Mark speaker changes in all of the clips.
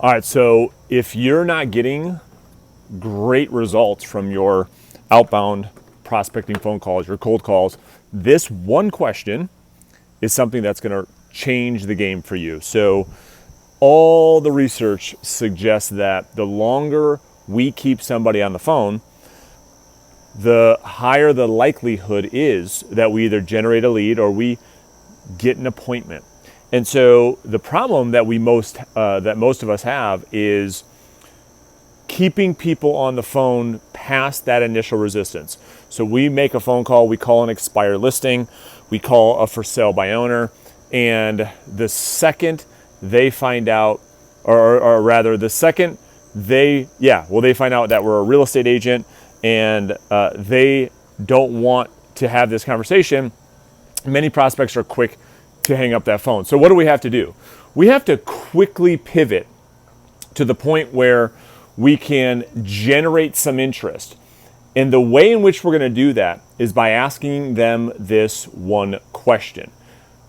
Speaker 1: All right, so if you're not getting great results from your outbound prospecting phone calls, your cold calls, this one question is something that's going to change the game for you. So all the research suggests that the longer we keep somebody on the phone, the higher the likelihood is that we either generate a lead or we get an appointment. And so the problem that most of us have is keeping people on the phone past that initial resistance. So we make a phone call, we call an expired listing, we call a for sale by owner, and the second they find out, or rather the second they find out that we're a real estate agent and they don't want to have this conversation, many prospects are quick to hang up that phone. So what do we have to do? We have to quickly pivot to the point where we can generate some interest. And the way in which we're going to do that is by asking them this one question.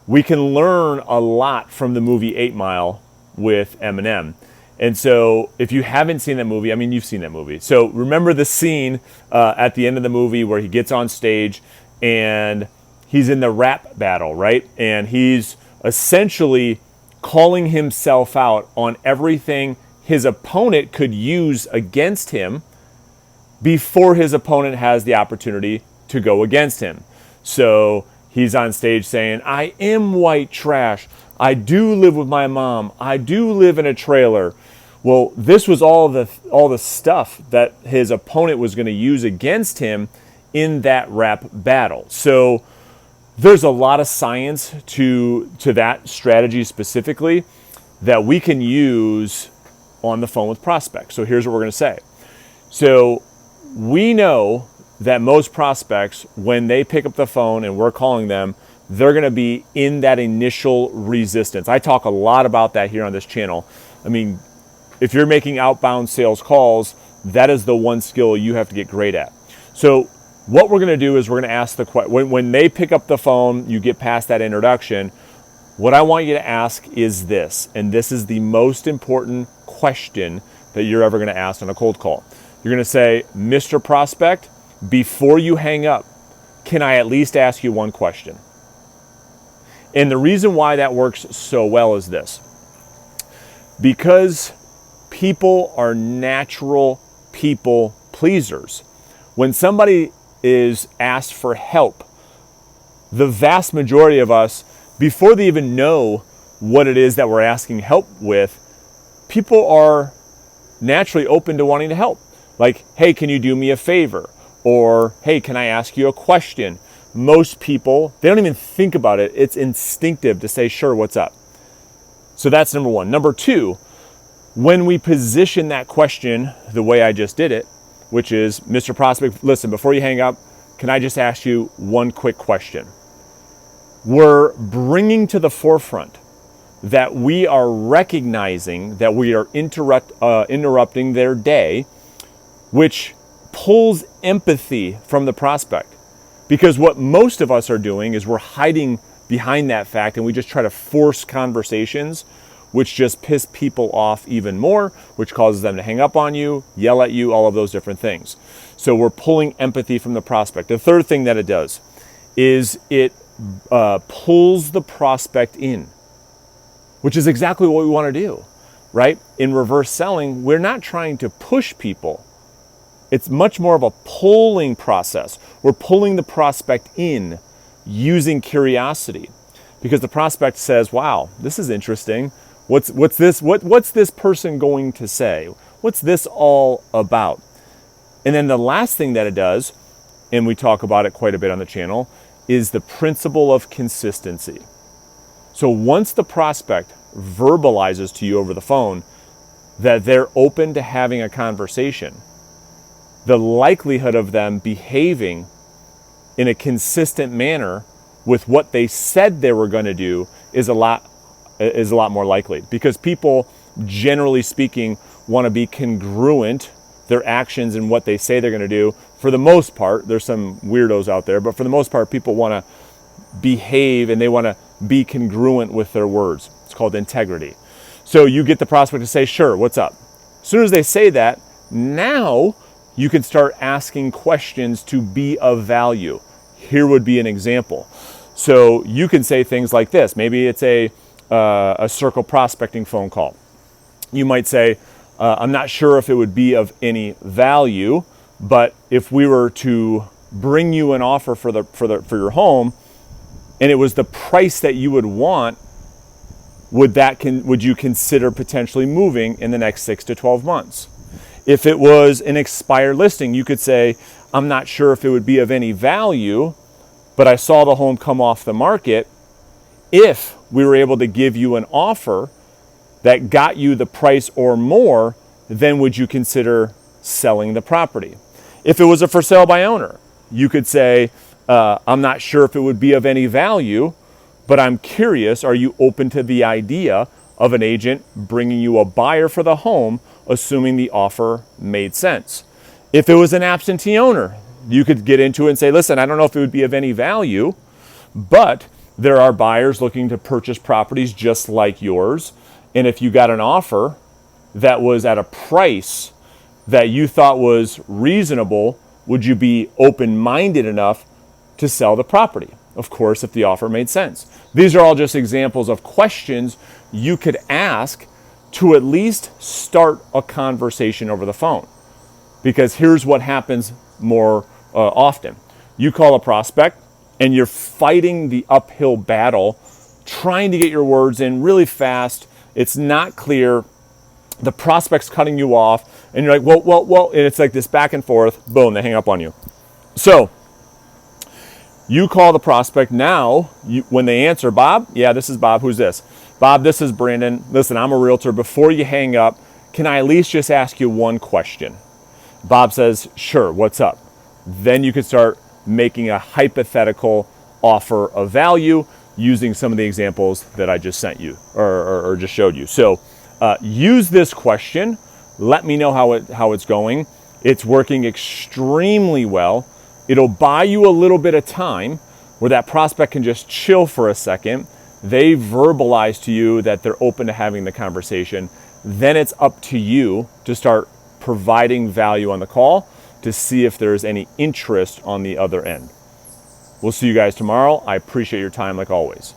Speaker 1: We can learn a lot from the movie 8 Mile with Eminem. And so if you haven't seen that movie, I mean, you've seen that movie. So remember the scene at the end of the movie where he gets on stage and he's in the rap battle, right? And he's essentially calling himself out on everything his opponent could use against him before his opponent has the opportunity to go against him. So he's on stage saying, I am white trash. I do live with my mom. I do live in a trailer. Well, this was all the stuff that his opponent was going to use against him in that rap battle. So there's a lot of science to that strategy specifically that we can use on the phone with prospects. So here's what we're going to say. So we know that most prospects, when they pick up the phone and we're calling them, they're going to be in that initial resistance. I talk a lot about that here on this channel. I mean, if you're making outbound sales calls, that is the one skill you have to get great at. So what we're going to do is we're going to ask the question, when they pick up the phone, you get past that introduction, what I want you to ask is this, and this is the most important question that you're ever going to ask on a cold call. You're going to say, Mr. Prospect, before you hang up, can I at least ask you one question? And the reason why that works so well is this. Because people are natural people pleasers. When somebody is asked for help, the vast majority of us, before they even know what it is that we're asking help with, people are naturally open to wanting to help. Like, hey, can you do me a favor? Or, hey, can I ask you a question? Most people, they don't even think about it. It's instinctive to say, sure, what's up? So that's number one. Number two, when we position that question the way I just did it, which is, Mr. Prospect, listen, before you hang up, can I just ask you one quick question? We're bringing to the forefront that we are recognizing that we are interrupting their day, which pulls empathy from the prospect. Because what most of us are doing is we're hiding behind that fact and we just try to force conversations, which just piss people off even more, which causes them to hang up on you, yell at you, all of those different things. So we're pulling empathy from the prospect. The third thing that it does is it pulls the prospect in, which is exactly what we want to do, right? In reverse selling, we're not trying to push people. It's much more of a pulling process. We're pulling the prospect in using curiosity, because the prospect says, wow, this is interesting. What's this person going to say? What's this all about? And then the last thing that it does, and we talk about it quite a bit on the channel, is the principle of consistency. So once the prospect verbalizes to you over the phone that they're open to having a conversation, the likelihood of them behaving in a consistent manner with what they said they were going to do is a lot more likely, because people, generally speaking, want to be congruent, their actions and what they say they're going to do. For the most part, there's some weirdos out there, but for the most part, people want to behave and they want to be congruent with their words. It's called integrity. So you get the prospect to say, sure, what's up? As soon as they say that, now you can start asking questions to be of value. Here would be an example. So you can say things like this. Maybe it's a circle prospecting phone call. You might say, I'm not sure if it would be of any value, but if we were to bring you an offer for your home, and it was the price that you would want, would you consider potentially moving in the next 6 to 12 months? If it was an expired listing, you could say, I'm not sure if it would be of any value, but I saw the home come off the market. If we were able to give you an offer that got you the price or more, then would you consider selling the property? If it was a for sale by owner, you could say, I'm not sure if it would be of any value, but I'm curious, are you open to the idea of an agent bringing you a buyer for the home, assuming the offer made sense? If it was an absentee owner, you could get into it and say, listen, I don't know if it would be of any value, but there are buyers looking to purchase properties just like yours. And if you got an offer that was at a price that you thought was reasonable, would you be open-minded enough to sell the property? Of course, if the offer made sense. These are all just examples of questions you could ask to at least start a conversation over the phone. Because here's what happens more often. You call a prospect and you're fighting the uphill battle, trying to get your words in really fast. It's not clear. The prospect's cutting you off, and you're like, well, and it's like this back and forth. Boom, they hang up on you. So you call the prospect. Now, when they answer, Bob, yeah, this is Bob. Who's this? Bob, this is Brandon. Listen, I'm a realtor. Before you hang up, can I at least just ask you one question? Bob says, sure, what's up? Then you can start making a hypothetical offer of value using some of the examples that I just sent you or just showed you. So use this question. Let me know how it's going. It's working extremely well. It'll buy you a little bit of time where that prospect can just chill for a second. They verbalize to you that they're open to having the conversation. Then it's up to you to start providing value on the call to see if there's any interest on the other end. We'll see you guys tomorrow. I appreciate your time like always.